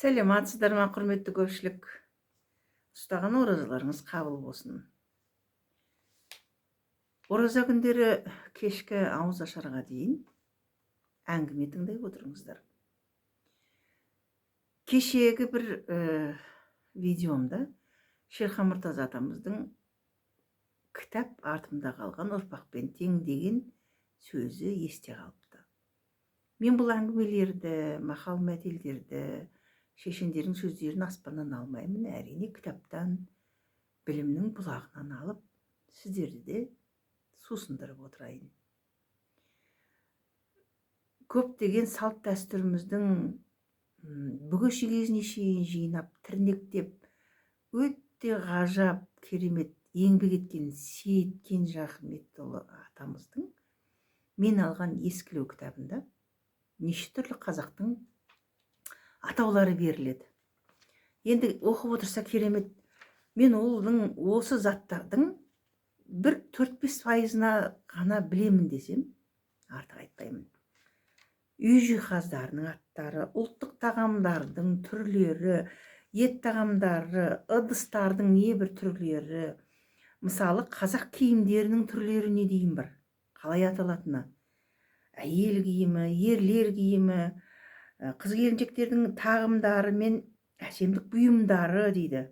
Сәлематсыздар ма, құрметті көпшілік? Ұстаған оразаларыңыз қабыл болсын. Ораза күндері кешкі ауыз ашарға дейін әңгіме тыңдай отырыңыздар. Кешегі бір видеомда Шерхан Мұртаза атамыздың кітап артымда қалған ұрпақпен тең деген сөзі есте қалыпты. Мен бұл әңгімелерді, мақал мәтелдерді, шешендердің сөздерін аспаннан алмаймын, әрине кітаптан, білімнің бұлағынан алып, сіздерді де сусындырып отырайын. Көптеген салт дәстүріміздің бүге шегесіне шейін жинап, тірнектеп, өте ғажап, керемет еңбек еткен Сейіт Кенжеахметұлы атамыздың мен алған ескілеу кітабында неше түрлі қазақтың атаулары беріледі. Енді оқып отырса керемет, мен осы заттардың бір 4-5% ғана білемін десем, артық айтпаймын. Үй жиһаздарының аттары, ұлттық тағамдардың түрлері, ет тағамдары, ыдыстардың небір түрлері, мысалы қазақ киімдерінің түрлеріне дейін бар. Қалай аталатыны? Әйел киімі, ерлер киімі, қыз келіншектердің тағымдары мен әсемдік бұйымдары дейді.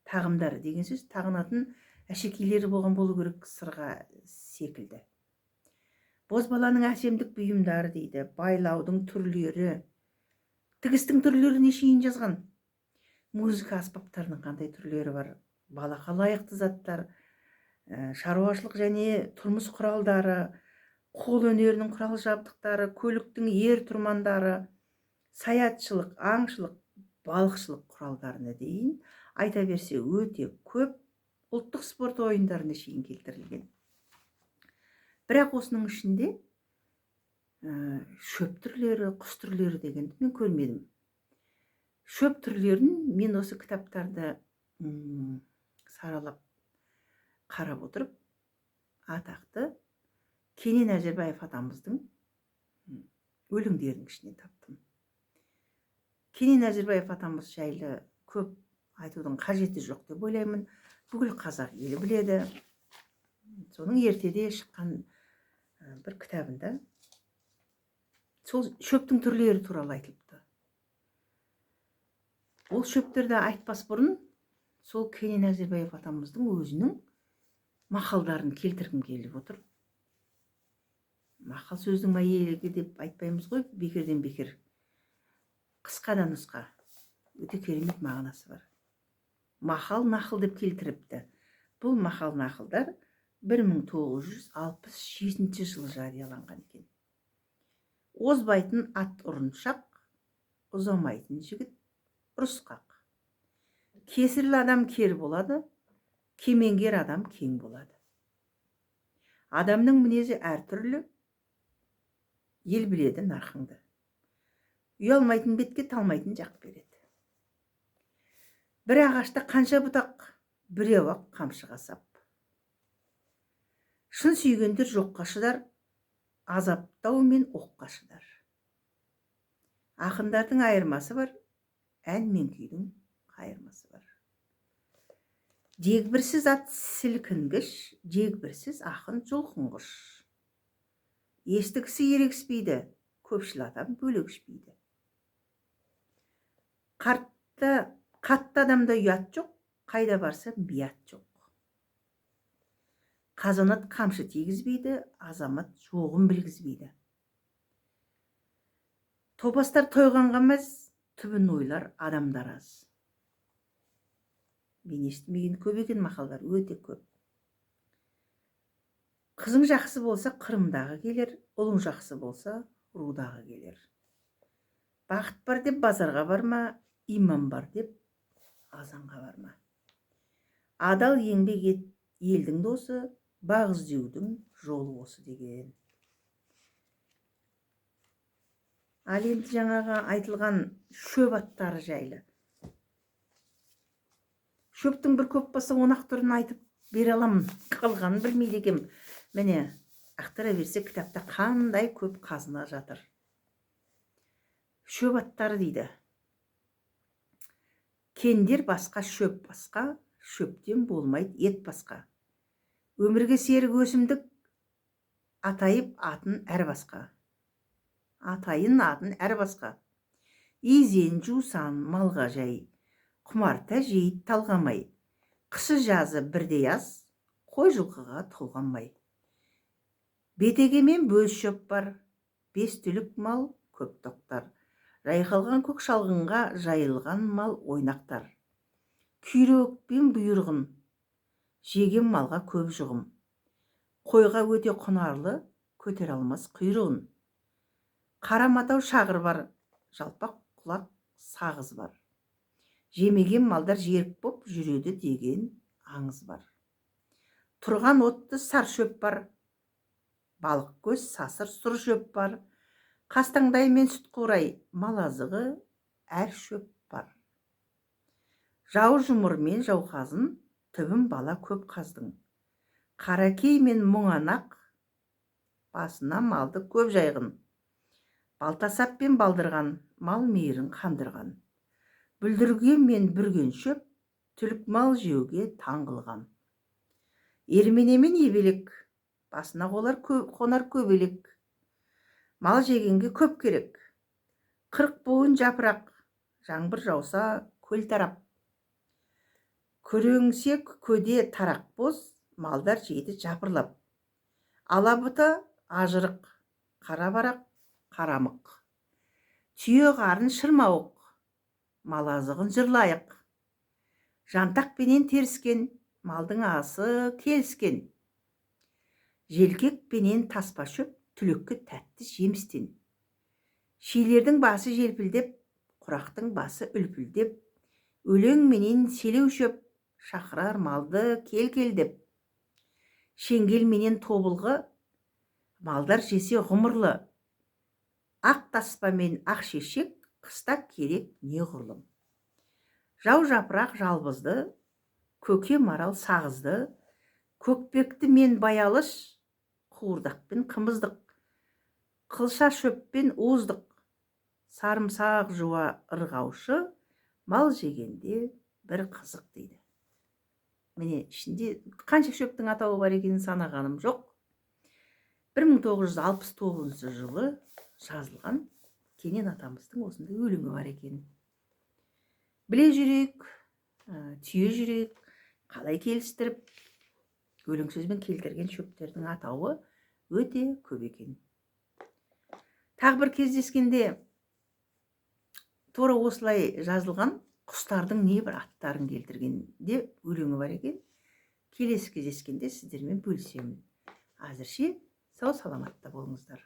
Тағымдары деген сөз тағынатын әшекейлері болған болу керек, сырға секілді. Бозбаланың әсемдік бұйымдары дейді. Байлаудың түрлері, тігістің түрлеріне шейін жазған. Музыка аспаптарының қандай түрлері бар. Балаға лайықты заттар, шаруашылық және тұрмыс құралдары, қол өнерінің құрал жабдықтары, көліктің ер тұрмандары, саятшылық, аңшылық, балықшылық құралдарына дейін айта берсе өте көп, ұлттық спорт ойындарына шейін келтірілген. Бірақ осының ішінде шөп түрлері, құс түрлері дегенді мен көрмедім. Шөп түрлерін мен осы кітаптарды саралап қарап отырып, атақты Кенен Әзірбаев атамыздың өлеңдерінің ішінен таптым. Кенен Әзірбаев атамыз жайлы көп айтудың қажеті жоқ деп ойлаймын. Бүкіл қазақ елі біледі. Соның ертеде шыққан бір кітабында сол шөптің түрлері туралы айтылыпты. Ол шөптерді айтпас бұрын сол Кенен Әзірбаев атамыздың өзінің мақалдарын келтіргім келіп отыр. Мақал сөздің мәйелігі деп айтпаймыз ғой, бекерден бекер. Қысқа да нұсқа, өте керемет мағынасы бар. Мақал нақыл деп келтіріпті. Бұл мақал нақылдар 1967 жылы жарияланған екен. Озбайтын ат ұрыншақ, ұзамайтын жігіт ұрысқақ. Кесірлі адам кер болады, кемеңгер адам кең болады. Адамның мінезі әртүрлі, ел біледі нарқыңды. Ұялмайтын бетке талмайтын жақ береді. Бір ағашта қанша бұтақ, біреу-ақ қамшыға сап. Шын сүйгендер жоққа шыдар, азаптау мен оққа шыдар. Ақындардың айырмасы бар, ән мен күйдің қайырмасы бар. Дегбірсіз ат сілкінгіш, дегбірсіз ақын жұлқынғыш. Естігісі ерегіспейді, көпшіл адам бөлегішпейді. Қатты адамда ұят жоқ, қайда барса бият жоқ. Қазанат қамшы тегізбейді, азамат жоғын білгізбейді. Топастар тойғанға мәз, түбін ойлар адамдар аз. Мен естімеген көп екен мақалдар, өте көп. Қызың жақсы болса қырымдағы келер, ұлың жақсы болса рудағы келер. Бақыт бар деп базарға барма, иман бар деп азанға барма. Адал еңбек ет, елдің досы, бақ іздеудің жолы осы деген. Ал енді жаңағы айтылған шөп аттары жайлы. Шөптің бір көп болса 10 түрін айтып бере аламын, қалғанын білмейді екем. Міне, ақтара берсе кітапта қандай көп қазына жатыр. Шөп аттары дейді. Кендер басқа, шөп басқа, шөптен болмайды ет басқа. Өмірге серік өсімдік, атайып атын әр басқа. Атайын атын әр басқа. Изен, жусан, малға жай, құмарта жейді талғамай. Қысы жазы бірдей аз, қой жылқыға толғанмай. Бетегемен бөз шөп бар, 5 түлік мал көп тоқтар. Жайқалған көк шалғынға жайылған мал ойнақтар. Күйрек пен бұйырғын, жеген малға көп жұғым. Қойға өте құнарлы, көтер алмас құйрығын. Қараматау шағыр бар, жалпақ құлақ сағыз бар. Жемеген малдар жерік боп жүреді деген аңыз бар. Тұрған отты сар шөп бар, балық көз сасыр сұр шөп бар. Қастаңдай мен сүт қурай, мал азығы әр шөп бар. Жау жұмыр мен жауқазын, түбін бала көп қаздың. Қаракей мен мұңанақ, басына малды көп жайғын. Балтасап пен балдырған, мал мейірін қандырған. Бүлдірген мен бүрген шөп, түлік мал жеуге таңғылған. Ерменемен ебелек, басына қонар көбелек. Мал жегенге көп керек. 40 буын жапырақ, жаңбыр жауса көл тарап. Көреңсе көде тарақ боз, малдар жейді жапырлап. Алабұта ажырық, қара барақ, қарамық. Түйе қарын шырмауық, мал азығын жырлайық. Жантақ пенен теріскен, малдың асы келіскен. Желкек пенен таспа шөп, түлекке тәтті жемістен. Шилердің басы желпілдеп, құрақтың басы үлпілдеп. Өлең менен селеу шөп, шақырар малды кел-келдеп. Шеңгел менен тобылғы, малдар жесе ғұмырлы. Ақ таспа мен ақ шешек, қыста керек не ғұрлым. Жау жапырақ жалбызды, көке марал сағызды. Көкпекті мен баялыш, қуырдақ пен қымыздық. Қылша шөп пен уыздық. Сарымсақ жуа ырғаушы, мал жегенде бір қызық дейді. Міне ішінде қанша шөптің атауы бар екенін санағаным жоқ. 1969 жылы жазылған Кенен атамыздың осындай өлеңі бар екен. Біле жүрек, түйе жүрек, қалай келістіріп, өлең сөзбен келтірген шөптердің атауы өте көп екен. Тағы бір кездескенде тура осылай жазылған құстардың небір аттарын келтіргенде өлеңі бар екен. Келесі кездескенде сіздермен бөлісемін. Әзірше сау саламатта болыңыздар.